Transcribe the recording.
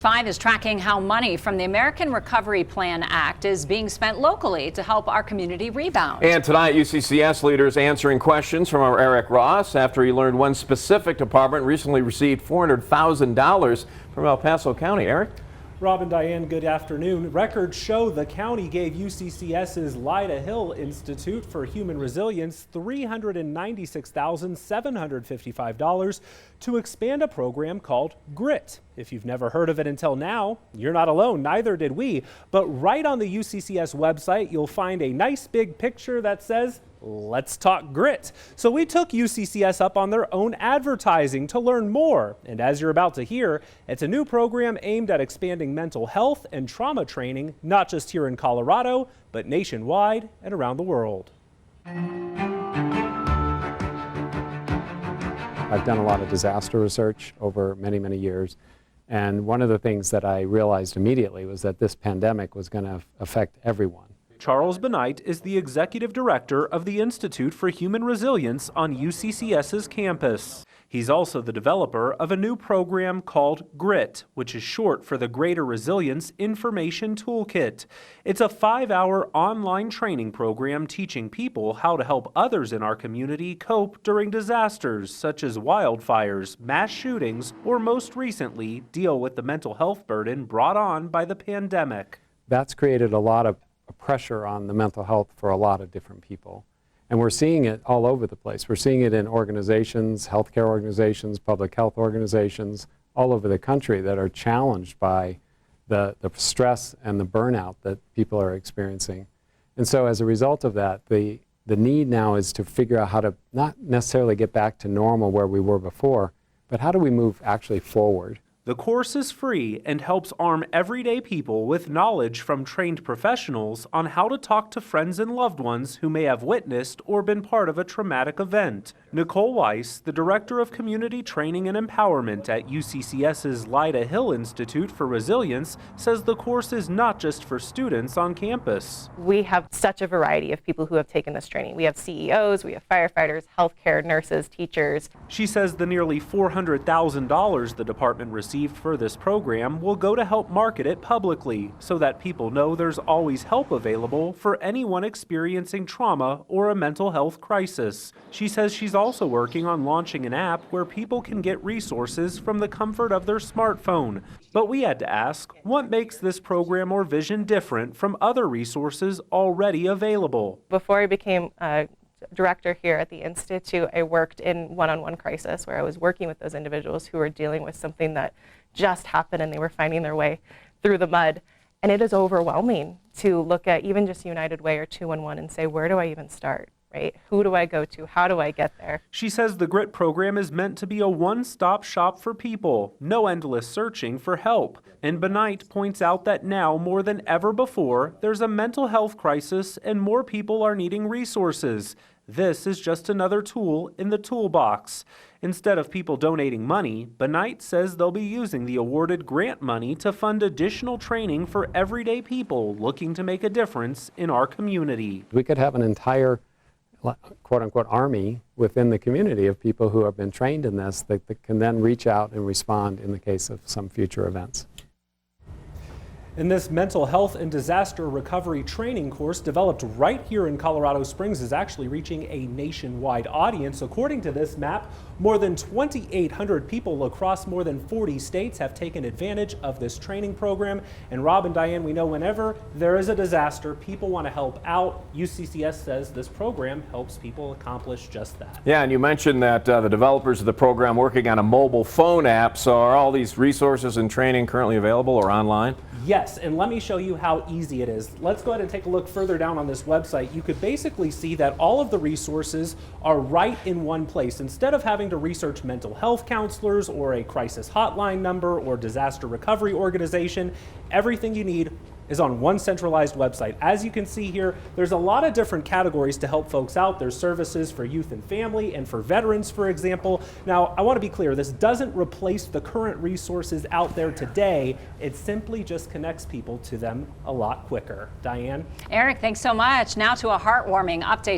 5 is tracking how money from the American Recovery Plan Act is being spent locally to help our community rebound. And tonight, UCCS leaders answering questions from our Eric Ross after he learned one specific department recently received $400,000 from El Paso County. Eric? Rob and Diane, good afternoon. Records show the county gave UCCS's Lyda Hill Institute for Human Resilience $396,755 to expand a program called GRIT. If you've never heard of it until now, you're not alone, neither did we. But right on the UCCS website, you'll find a nice big picture that says, "Let's talk grit." So we took UCCS up on their own advertising to learn more. And as you're about to hear, it's a new program aimed at expanding mental health and trauma training, not just here in Colorado, but nationwide and around the world. I've done a lot of disaster research over many, many years. And one of the things that I realized immediately was that this pandemic was going to affect everyone. Charles Benight is the executive director of the Institute for Human Resilience on UCCS's campus. He's also the developer of a new program called GRIT, which is short for the Greater Resilience Information Toolkit. It's a 5-hour online training program teaching people how to help others in our community cope during disasters such as wildfires, mass shootings, or most recently, deal with the mental health burden brought on by the pandemic. That's created a lot of pressure on the mental health for a lot of different people. And we're seeing it all over the place. We're seeing it in organizations, healthcare organizations, public health organizations, all over the country that are challenged by the stress and the burnout that people are experiencing. And so as a result of that, the need now is to figure out how to not necessarily get back to normal where we were before, but how do we move actually forward? The course is free and helps arm everyday people with knowledge from trained professionals on how to talk to friends and loved ones who may have witnessed or been part of a traumatic event. Nicole Weiss, the Director of Community Training and Empowerment at UCCS's Lyda Hill Institute for Resilience, says the course is not just for students on campus. We have such a variety of people who have taken this training. We have CEOs, we have firefighters, healthcare, nurses, teachers. She says the nearly $400,000 the department received for this program will go to help market it publicly so that people know there's always help available for anyone experiencing trauma or a mental health crisis. She says she's also working on launching an app where people can get resources from the comfort of their smartphone. But we had to ask, what makes this program or vision different from other resources already available? Before I became director here at the Institute, I worked in one-on-one crisis where I was working with those individuals who were dealing with something that just happened and they were finding their way through the mud. And it is overwhelming to look at even just United Way or 211 and say, where do I even start? Right? Who do I go to? How do I get there? She says the GRIT program is meant to be a one-stop shop for people, no endless searching for help. And Benight points out that now more than ever before, there's a mental health crisis and more people are needing resources. This is just another tool in the toolbox. Instead of people donating money, Benight says they'll be using the awarded grant money to fund additional training for everyday people looking to make a difference in our community. We could have an entire quote-unquote army within the community of people who have been trained in this that can then reach out and respond in the case of some future events. And this mental health and disaster recovery training course developed right here in Colorado Springs is actually reaching a nationwide audience. According to this map, more than 2,800 people across more than 40 states have taken advantage of this training program. And Rob and Diane, we know whenever there is a disaster, people want to help out. UCCS says this program helps people accomplish just that. Yeah, and you mentioned that the developers of the program working on a mobile phone app. So are all these resources and training currently available or online? Yes, and let me show you how easy it is. Let's go ahead and take a look further down on this website. You could basically see that all of the resources are right in one place. Instead of having to research mental health counselors or a crisis hotline number or disaster recovery organization, everything you need is on one centralized website. As you can see here, there's a lot of different categories to help folks out. There's services for youth and family and for veterans, for example. Now, I want to be clear, this doesn't replace the current resources out there today. It simply just connects people to them a lot quicker. Diane? Eric, thanks so much. Now to a heartwarming update.